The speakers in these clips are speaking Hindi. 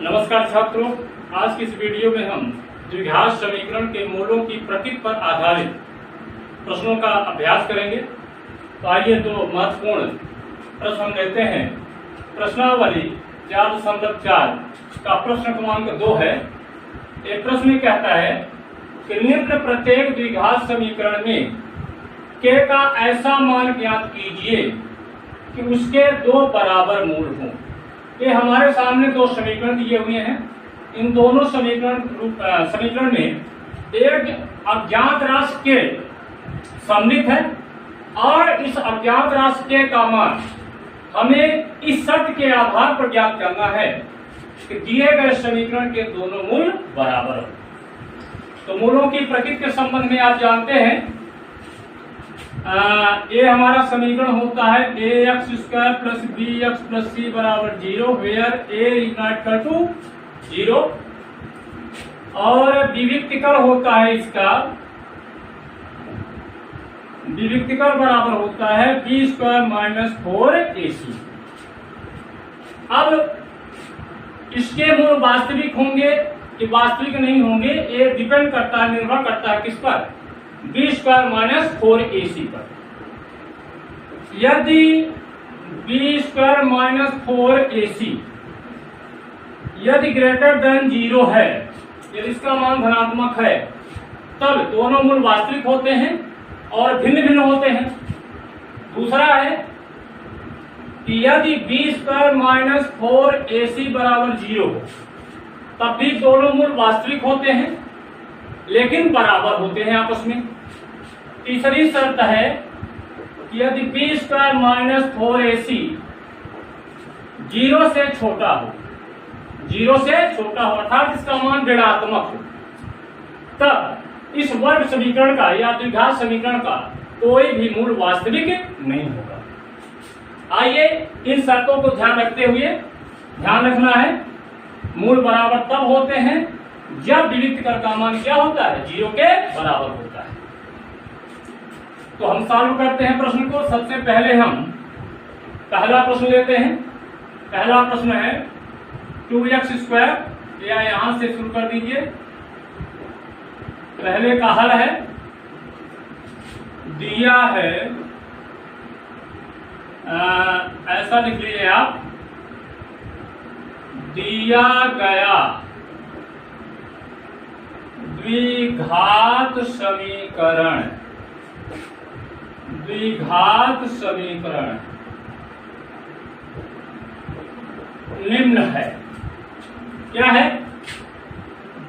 नमस्कार छात्रों, आज की इस वीडियो में हम द्विघात समीकरण के मूलों की प्रकृति पर आधारित प्रश्नों का अभ्यास करेंगे। तो आइए तो महत्वपूर्ण प्रश्न हम लेते हैं। प्रश्नावली 4.4 का प्रश्न क्रमांक 2 है। एक प्रश्न कहता है कि निम्न प्रत्येक द्विघात समीकरण में k का ऐसा मान ज्ञात कीजिए कि उसके दो बराबर मूल हों। ये हमारे सामने दो समीकरण दिए हुए हैं। इन दोनों समीकरण में एक अज्ञात राशि के सम्मिलित है और इस अज्ञात राशि के का मान हमें इस शर्त के आधार पर ज्ञात करना है कि दिए गए समीकरण के दोनों मूल बराबर हो। तो मूलों की प्रकृति के संबंध में आप जानते हैं, ये हमारा समीकरण होता है ax square plus bx plus c बराबर 0 where a is not equal to 0। और विविक्तिकर होता है, इसका विविक्तिकर बराबर होता है b स्क्वायर माइनस 4ac। अब इसके मूल वास्तविक होंगे कि वास्तविक नहीं होंगे, ये डिपेंड करता है, निर्भर करता है किस पर, b स्क्वायर माइनस 4ac पर। यदि b स्क्वायर माइनस 4ac यदि ग्रेटर देन 0 है, यदि इसका मान धनात्मक है, तब दोनों मूल वास्तविक होते हैं और भिन्न भिन्न होते हैं। दूसरा है कि यदि b स्क्वायर माइनस 4ac बराबर 0 हो, तब भी दोनों मूल वास्तविक होते हैं लेकिन बराबर होते हैं आपस में। तीसरी शर्त है कि यदि b स्क्वायर माइनस 4ac 0 से छोटा हो, 0 से छोटा हो अर्थात इसका मान ऋणात्मक हो, तब इस वर्ग समीकरण का या द्विघात समीकरण का कोई भी मूल वास्तविक नहीं होगा। आइए इन शर्तों को ध्यान रखते हुए ध्यान रखना है, मूल बराबर तब होते हैं जब विविक्तिकर का मान क्या होता है, 0 के बराबर होता है। तो हम सॉल्व करते हैं प्रश्न को। सबसे पहले हम पहला प्रश्न लेते हैं। पहला प्रश्न है 2x स्क्वायर, या यहां से शुरू कर दीजिए। पहले का हल है, दिया है ऐसा लिख लीजिए आप, दिया गया द्विघात समीकरण, द्विघात समीकरण निम्न है। क्या है?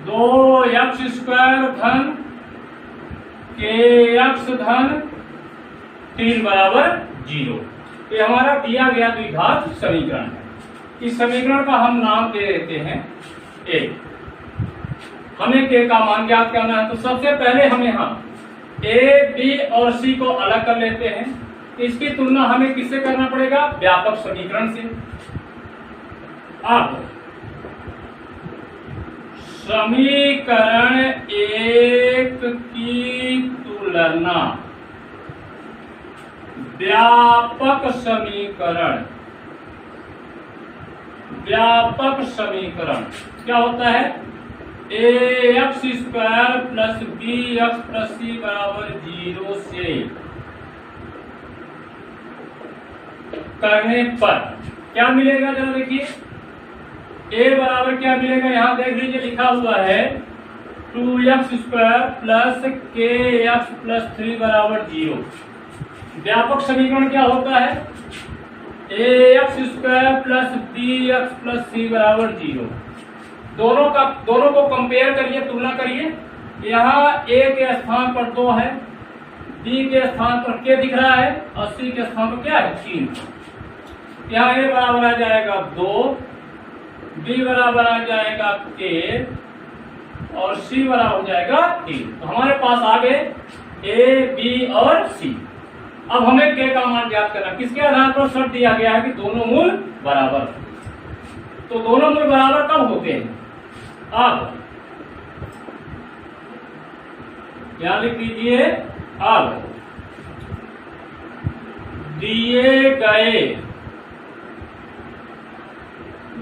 2x स्क्वायर धन kx धन 3 बराबर 0। ये हमारा दिया गया द्विघात समीकरण है। इस समीकरण का हम नाम दे देते हैं a। हमें k का मान ज्ञात करना है, तो सबसे पहले हम यहाँ a, b और c को अलग कर लेते हैं। इसकी तुलना हमें किससे करना पड़ेगा? व्यापक समीकरण से। अब समीकरण 1 की तुलना व्यापक समीकरण, व्यापक समीकरण क्या होता है? ax square plus bx plus c बराबर 0 से करने पर क्या मिलेगा? जरा देखिए, a बराबर क्या मिलेगा, यहां देख लीजिए लिखा हुआ है 2x square plus kx plus 3 बराबर 0। व्यापक समीकरण क्या होता है? ax square plus bx plus c बराबर 0। दोनों को कंपेयर करिए, तुलना करिए। यहाँ a के स्थान पर 2 है, b के स्थान पर k दिख रहा है और c के स्थान पर क्या है? 3। यहाँ a बराबर आ जाएगा 2, b बराबर आ जाएगा k और c बराबर हो जाएगा 3। तो हमारे पास आ गए a, b और c। अब हमें k का मान ज्ञात करना, किसके आधार पर शर्त दिया गया है कि दोनों मूल बराबर। तो दोनों मूल बराबर कब होते हैं? अब क्या लिख लीजिए, अब दिए गए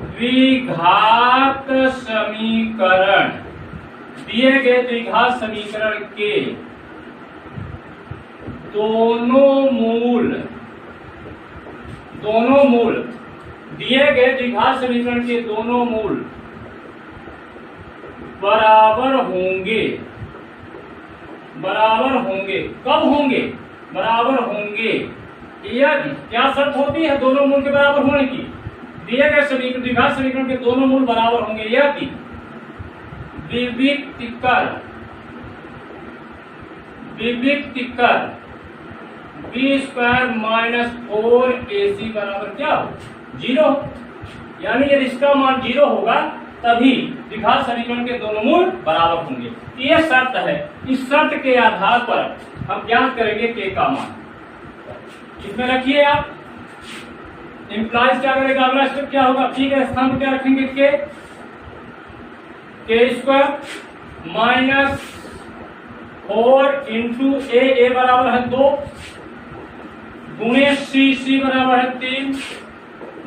द्विघात समीकरण, दिए गए द्विघात समीकरण के दोनों मूल दिए गए द्विघात समीकरण के दोनों मूल बराबर होंगे। कब होंगे? बराबर होंगे यदि, क्या शर्त होती है दोनों मूल के बराबर होने की? दिए गए द्विघात समीकरण के दोनों मूल बराबर होंगे यदि विविक्त कर b² माइनस 4ac बराबर क्या हो? 0। यानी यदि इसका मान 0 होगा तभी द्विघात समीकरण के दोनों मूल बराबर होंगे। ये शर्त है। इस शर्त के आधार पर हम ज्ञात करेंगे के का मान। इसमें रखिए आप, इंप्लाइज क्या करेगा? अगला स्टेप क्या होगा? पी के स्थान पर क्या रखेंगे? k² माइनस 4 इंटू ए बराबर है 2 गुणे c बराबर है 3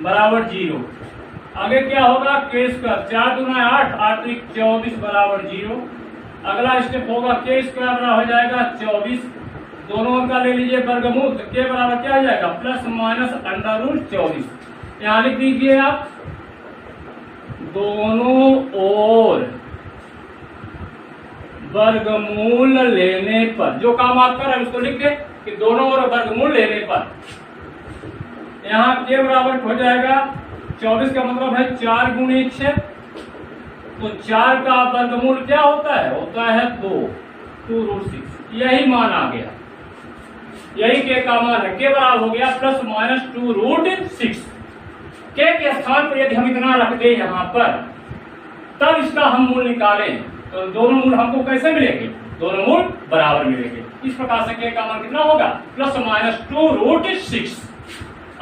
बराबर 0। आगे क्या होगा? k² 4 दूना 8, 8 त्रिक 24 बराबर 0। अगला स्टेप होगा k² बराबर हो जाएगा 24, दोनों का ले लीजिए वर्गमूल, तो k बराबर क्या हो जाएगा? Plus minus √24। यहाँ लिख दीजिए आप, दोनों ओर वर्गमूल लेने पर, जो काम आप कर रहे हैं उसको लिख दे कि दोनों ओर वर्गमूल लेने पर यहाँ k बराबर हो जाएगा 24 का मतलब है 4 गुणे 6, तो 4 का वर्गमूल क्या होता है? 2√6। यही मान आ गया, यही के का मान है। के बराबर हो गया प्लस माइनस 2√6। के स्थान पर यदि हम इतना रख दे यहाँ पर, तब इसका हम मूल निकालें तो दोनों मूल हमको कैसे मिलेंगे? दोनों मूल बराबर मिलेंगे। इस प्रकार से के का मान कितना होगा? Plus minus 2√6।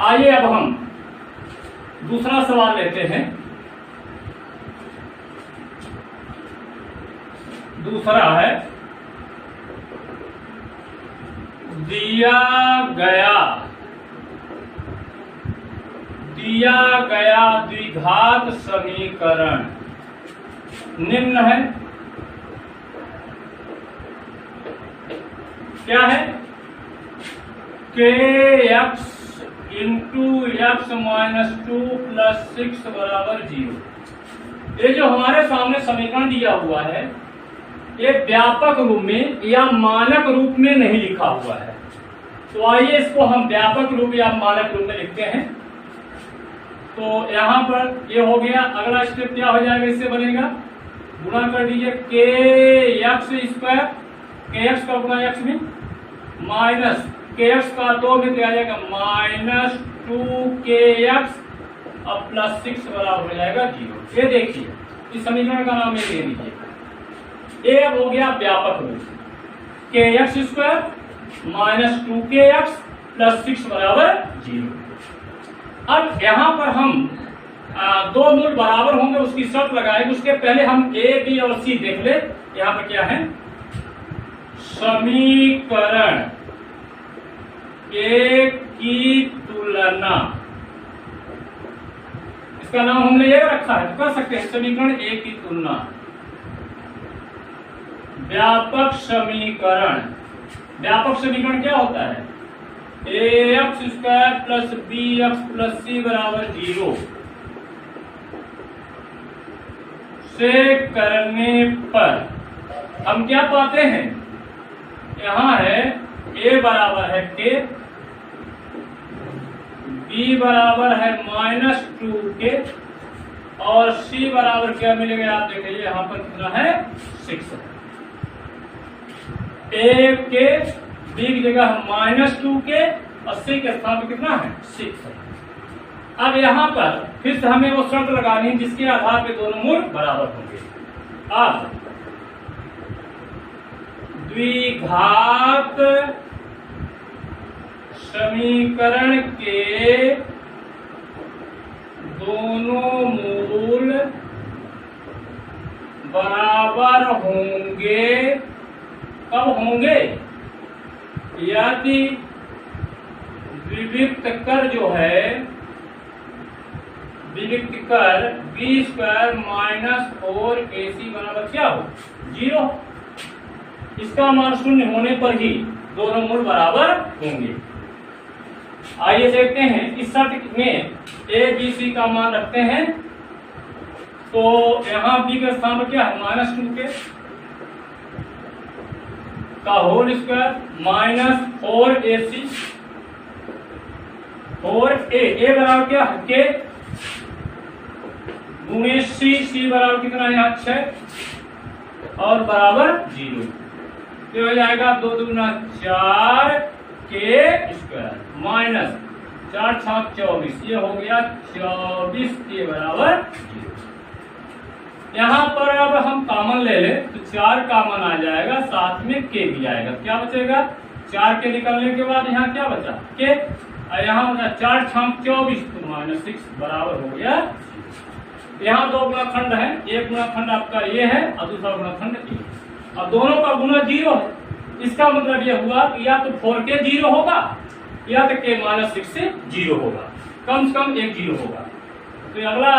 आइए अब हम दूसरा सवाल लेते हैं। दूसरा है, दिया गया द्विघात समीकरण निम्न है। क्या है? kx into x minus 2 plus 6 बराबर 0। ये जो हमारे सामने समीकरण दिया हुआ है, ये व्यापक रूप में या मानक रूप में नहीं लिखा हुआ है। तो आइए इसको हम व्यापक रूप या मानक रूप में लिखते हैं। तो यहाँ पर ये हो गया। अगला स्टेप क्या हो जाएगा? इससे बनेगा, गुणा कर दीजिए kx² kx का गुणा x में माइनस kx का 2 में तो आ जाएगा माइनस 2kx अब प्लस 6 बराबर हो जाएगा 0। ये देखिए, इस समीकरण का नाम ये दे दीजिए। ये अब हो गया व्यापक रूप, kx² माइनस 2kx प्लस 6 बराबर 0। अब यहाँ पर हम दो मूल बराबर होंगे उसकी शर्त लगाएंगे। उसके पहले हम a, b और c देख ले। यहाँ पर क्या है? समीकरण एक की तुलना, इसका नाम हमने ये रखा है, तो कर सकते हैं समीकरण एक की तुलना। व्यापक समीकरण क्या होता है? ax² plus bx plus c बराबर 0 से करने पर हम क्या पाते हैं? यहाँ है a बराबर है k, b बराबर है माइनस 2k और c बराबर क्या मिलेगा? आप देखिए यहाँ पर कितना है? 6 है। a के b की जगह माइनस 2k और c के स्थान पर कितना है? 6 है। अब यहाँ पर फिर से हमें वो शर्त लगानी है जिसके आधार पे दोनों मूल बराबर होंगे। अब द्विघात समीकरण के दोनों मूल बराबर होंगे। कब होंगे? यदि विविक्त कर जो है विविक्त कर बी स्क्वायर माइनस 4ac बराबर क्या हो 0। इसका मान शून्य होने पर ही दोनों मूल बराबर होंगे। आइए देखते हैं इस शर्त में a b c का मान रखते हैं तो यहाँ b के स्थान पर क्या है -2 का whole square minus 4ac 4a बराबर क्या है के गुणे c बराबर कितना है यहाँ 6 और बराबर 0। ये हो जाएगा 2 दूना 4 के स्क्वायर माइनस 4 छाक 24 ये हो गया 24 के बराबर 0। यहाँ पर अब हम कॉमन ले ले तो 4 कॉमन आ जाएगा साथ में के भी आएगा। क्या बचेगा 4 के निकलने के बाद यहाँ क्या बचा के और यहाँ बचा 4 छाक 24 तो -6 बराबर हो गया। यहाँ दो गुणाखंड है, एक गुणाखंड आपका ये है और दूसरा गुणाखंड ये। अब दोनों का गुना 0 है, इसका मतलब ये हुआ कि या तो 4k 0 होगा या तो k -6 से 0 होगा, कम से कम एक 0 होगा। तो अगला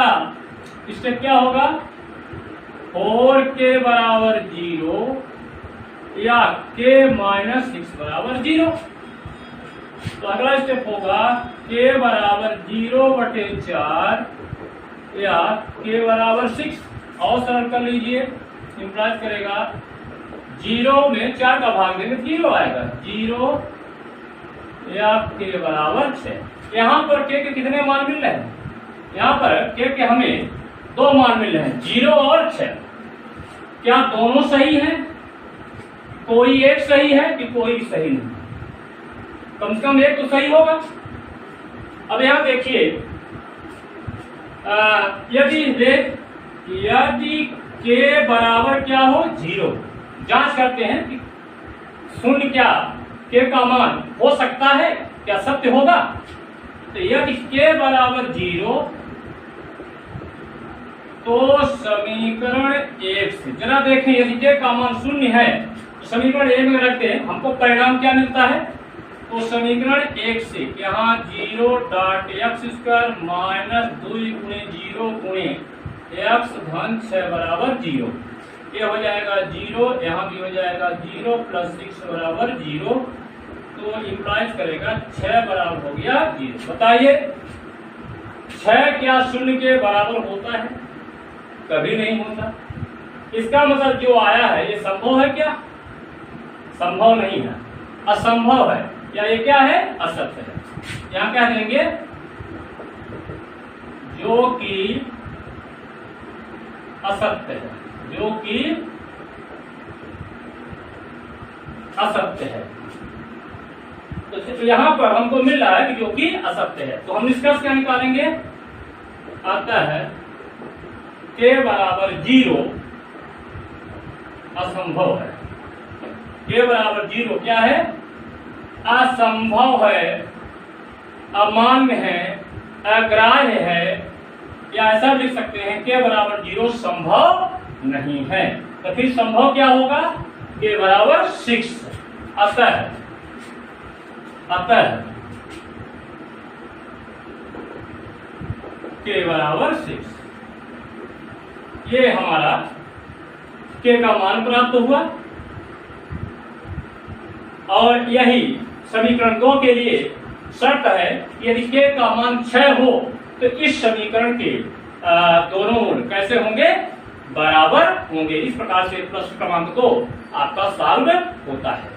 स्टेप क्या होगा 4k बराबर 0 या k -6 बराबर 0। तो अगला स्टेप होगा k बराबर 0/4 या k बराबर 6 और सरल कर लीजिए। इंप्लाइज करेगा 0 में 4 का भाग देंगे 0 आएगा 0 या k बराबर 6। यहाँ पर k के कितने मान मिल रहे हैं यहाँ पर k के हमें 2 मान मिल रहे हैं 0 और 6। क्या दोनों सही हैं कोई एक सही है कि कोई सही नहीं, कम से कम एक तो सही होगा। अब यहाँ देखिए यदि k बराबर क्या हो 0 जांच करते हैं कि शून्य क्या k का मान हो सकता है क्या सत्य होगा। तो यदि k बराबर 0 तो समीकरण 1 से जरा देखें यदि k का मान शून्य है तो समीकरण 1 में रखते हैं हमको परिणाम क्या मिलता है। तो समीकरण 1 से यहाँ 0.x² माइनस 2 गुणे 0 गुणे x धन 6 बराबर 0 ये हो जाएगा 0, यहाँ भी हो जाएगा 0 प्लस 6 बराबर 0। तो इम्प्लाइज करेगा 6 बराबर हो गया 0। बताइए 6 क्या शून्य के बराबर होता है कभी नहीं होता। इसका मतलब जो आया है ये संभव है क्या संभव नहीं है असंभव है या ये क्या है असत्य है। यहाँ क्या देंगे जो कि असत्य है जो कि असत्य है। तो यहाँ पर हमको मिल रहा है कि जो कि असत्य है तो हम निष्कर्ष क्या निकालेंगे आता है k बराबर 0 असंभव है। k बराबर 0 क्या है असंभव है अमान्य है अग्राह्य है या ऐसा लिख सकते हैं k बराबर 0 संभव नहीं है। तो फिर संभव क्या होगा k बराबर 6 अतः k बराबर 6 ये हमारा k का मान प्राप्त हुआ। और यही समीकरण 2 के लिए शर्त है यदि k का मान 6 हो तो इस समीकरण के दोनों मूल कैसे होंगे बराबर होंगे। इस प्रकार से प्रश्न क्रमांक 2 आपका सॉल्व होता है।